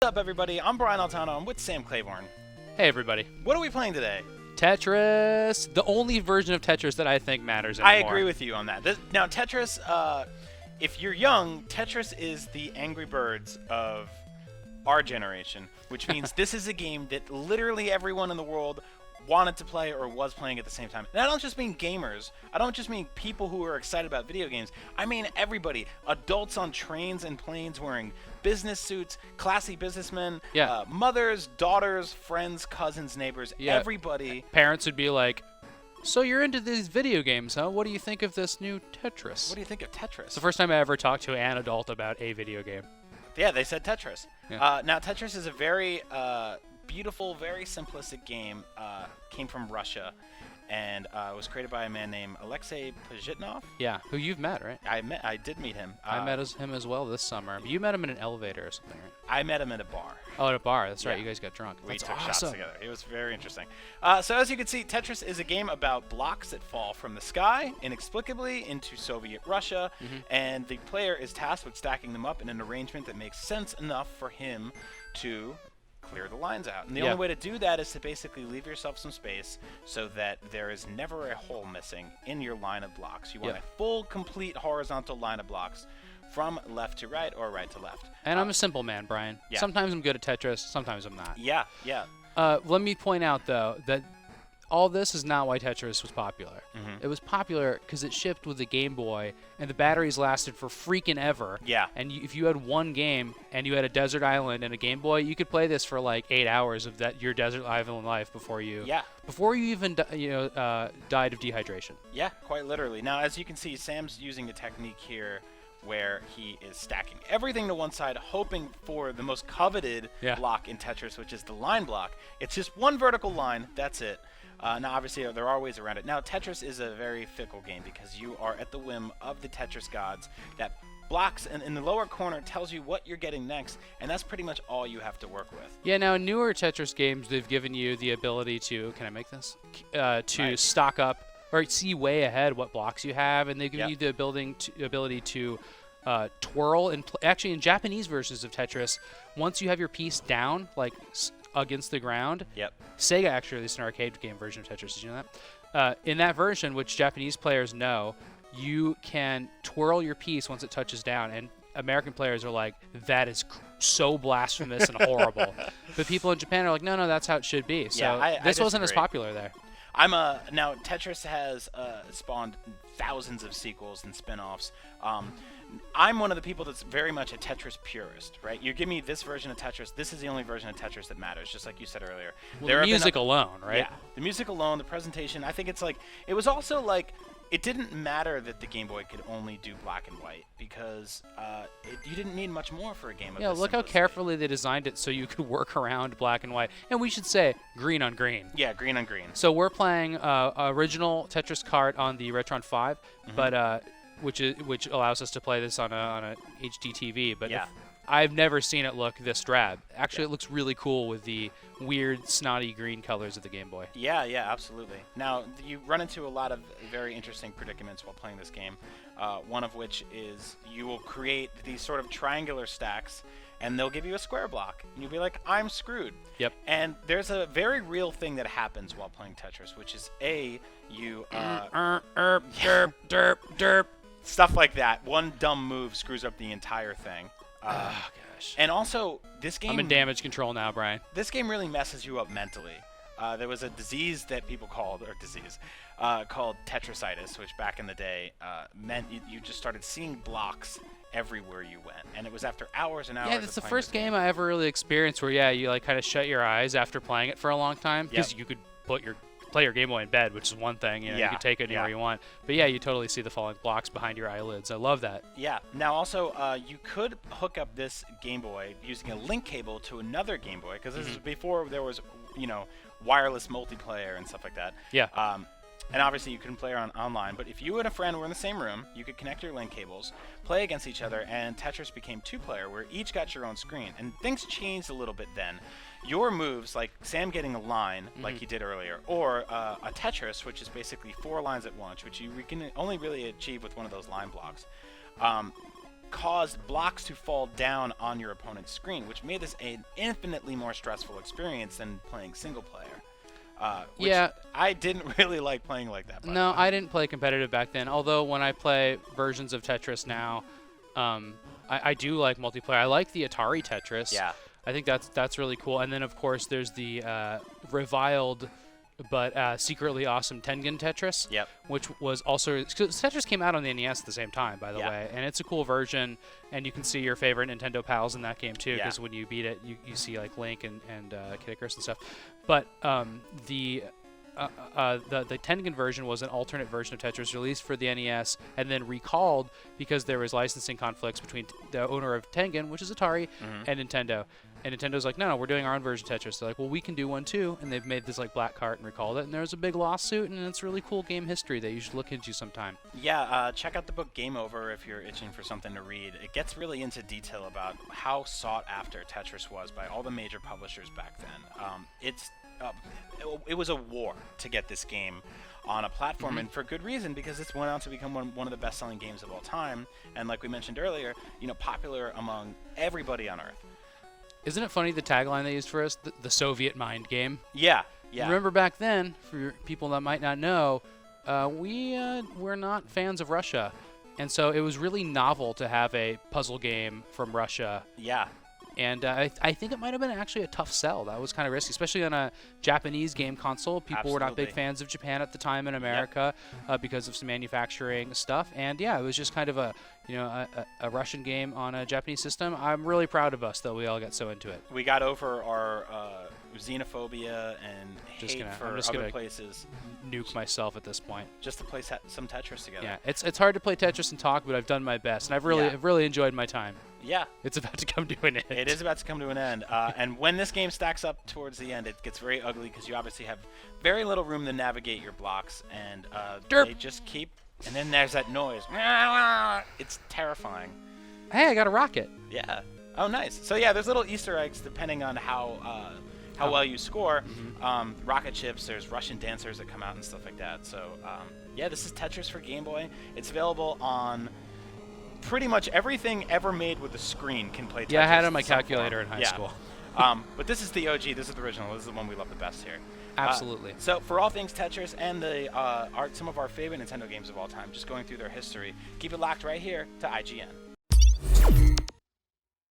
What's up, everybody? I'm Brian Altano. I'm with Sam Claiborne. Hey, everybody. What are we playing today? Tetris. The only version of Tetris that I think matters anymore. I agree with you on that. Now, Tetris, if you're young, Tetris is the Angry Birds of our generation, which means this is a game that literally everyone in the world wanted to play or was playing at the same time. And I don't just mean gamers. I don't just mean people who are excited about video games. I mean everybody. Adults on trains and planes wearing business suits, classy businessmen, mothers, daughters, friends, cousins, neighbors, everybody. Parents would be like, so you're into these video games, huh? What do you think of this new Tetris? What do you think of Tetris? It's the first time I ever talked to an adult about a video game. Yeah, they said Tetris. Yeah. Now, Tetris is a very beautiful, very simplistic game. Came from Russia, and was created by a man named Alexei Pajitnov. Yeah, who you've met, right? I did meet him. I met him as well this summer. You met him in an elevator or something, right? I met him at a bar. Oh, at a bar. That's right. You guys got drunk. We That's took awesome. shots together. It was very interesting. So as you can see, Tetris is a game about blocks that fall from the sky inexplicably into Soviet Russia, and the player is tasked with stacking them up in an arrangement that makes sense enough for him to clear the lines out. And the only way to do that is to basically leave yourself some space so that there is never a hole missing in your line of blocks. You want a full, complete horizontal line of blocks from left to right or right to left. And I'm a simple man, Brian. Yeah. Sometimes I'm good at Tetris, sometimes I'm not. Yeah. Let me point out, though, that all this is not why Tetris was popular. It was popular because it shipped with the Game Boy, and the batteries lasted for freaking ever. Yeah. And if you had one game and you had a desert island and a Game Boy, you could play this for like 8 hours of your desert island life before you even died of dehydration. Yeah, quite literally. Now, as you can see, Sam's using a technique here where he is stacking everything to one side, hoping for the most coveted block in Tetris, which is the line block. It's just one vertical line. That's it. Now, obviously, there are ways around it. Now, Tetris is a very fickle game because you are at the whim of the Tetris gods. That blocks in the lower corner tells you what you're getting next, and that's pretty much all you have to work with. Yeah, now, in newer Tetris games, they've given you the ability to, can I make this? To stock up or see way ahead what blocks you have, and they've given you the ability to twirl. And actually, in Japanese versions of Tetris, once you have your piece down, like against the ground. Sega actually released an arcade game version of Tetris. Did you know that? In that version, which Japanese players know, you can twirl your piece once it touches down, and American players are like, that is so blasphemous and horrible. But people in Japan are like, no, that's how it should be. So this wasn't as popular there. Now Tetris has spawned thousands of sequels and spin-offs. I'm one of the people that's very much a Tetris purist, right? You give me this version of Tetris, this is the only version of Tetris that matters, just like you said earlier. Well, the music alone, right? Yeah, the music alone, the presentation. I think it's like, it was also like, it didn't matter that the Game Boy could only do black and white because you didn't need much more for a game of this look how carefully they designed it so you could work around black and white. And we should say green on green. Yeah, green on green. So we're playing original Tetris kart on the Retron 5, but which allows us to play this on a HD TV. But I've never seen it look this drab. Actually, it looks really cool with the weird, snotty green colors of the Game Boy. Yeah, absolutely. Now, you run into a lot of very interesting predicaments while playing this game, one of which is you will create these sort of triangular stacks, and they'll give you a square block. And you'll be like, I'm screwed. Yep. And there's a very real thing that happens while playing Tetris, which is, you... derp. Stuff like that. One dumb move screws up the entire thing. Oh, gosh. And also, this game... I'm in damage control now, Brian. This game really messes you up mentally. There was a disease that people called Tetrisitis, which back in the day meant you just started seeing blocks everywhere you went. And it was after hours and hours Yeah, that's the first game I ever really experienced where, you like kind of shut your eyes after playing it for a long time. Because you could play your Game Boy in bed, which is one thing. You could take it anywhere you want. But you totally see the falling blocks behind your eyelids. I love that. Yeah. Now also, you could hook up this Game Boy using a link cable to another Game Boy, because this is before there was, wireless multiplayer and stuff like that. Yeah. And obviously you couldn't play online, but if you and a friend were in the same room, you could connect your link cables, play against each other, and Tetris became two-player, where each got your own screen. And things changed a little bit then. Your moves, like Sam getting a line, like he did earlier, or a Tetris, which is basically 4 lines at once, which you can only really achieve with one of those line blocks. caused blocks to fall down on your opponent's screen, which made this an infinitely more stressful experience than playing single player. Which Yeah. I didn't really like playing like that. No, I didn't play competitive back then. Although when I play versions of Tetris now, I do like multiplayer. I like the Atari Tetris. Yeah. I think that's really cool. And then of course there's the reviled but secretly awesome Tengen Tetris. Yep. Which was also, 'cause Tetris came out on the NES at the same time, by the Yeah. way, and it's a cool version. And you can see your favorite Nintendo pals in that game too, Yeah. because when you beat it, you see like Link and Kid Icarus and stuff. But the Tengen version was an alternate version of Tetris released for the NES and then recalled because there was licensing conflicts between the owner of Tengen, which is Atari, and Nintendo. And Nintendo's like, no, we're doing our own version of Tetris. They're like, well, we can do one too. And they've made this like black cart and recalled it. And there's a big lawsuit, and it's really cool game history that you should look into sometime. Yeah, check out the book Game Over if you're itching for something to read. It gets really into detail about how sought after Tetris was by all the major publishers back then. It was a war to get this game on a platform, and for good reason, because it's went on to become one of the best-selling games of all time, and like we mentioned earlier, popular among everybody on Earth. Isn't it funny the tagline they used for us, the Soviet mind game? Yeah. Remember back then, for people that might not know, we're not fans of Russia, and so it was really novel to have a puzzle game from Russia. Yeah. And I think it might have been actually a tough sell. That was kind of risky, especially on a Japanese game console. People were not big fans of Japan at the time in America because of some manufacturing stuff. And yeah, it was just kind of a Russian game on a Japanese system. I'm really proud of us that we all got so into it. We got over our xenophobia and hate for other places. Nuke myself at this point. Just to play some Tetris together. Yeah, it's hard to play Tetris and talk, but I've done my best, and I've really enjoyed my time. Yeah. It's about to come to an end. It is about to come to an end. And when this game stacks up towards the end, it gets very ugly because you obviously have very little room to navigate your blocks, and they just keep. And then there's that noise. It's terrifying. Hey, I got a rocket. Yeah. Oh, nice. So yeah, there's little Easter eggs depending on how well you score. Rocket ships. There's Russian dancers that come out and stuff like that. So yeah, this is Tetris for Game Boy. It's available on pretty much everything ever made with a screen can play Tetris. Yeah, I had it on my calculator in high school. But this is the OG. This is the original. This is the one we love the best here. Absolutely. So for all things Tetris and some of our favorite Nintendo games of all time, just going through their history, keep it locked right here to IGN.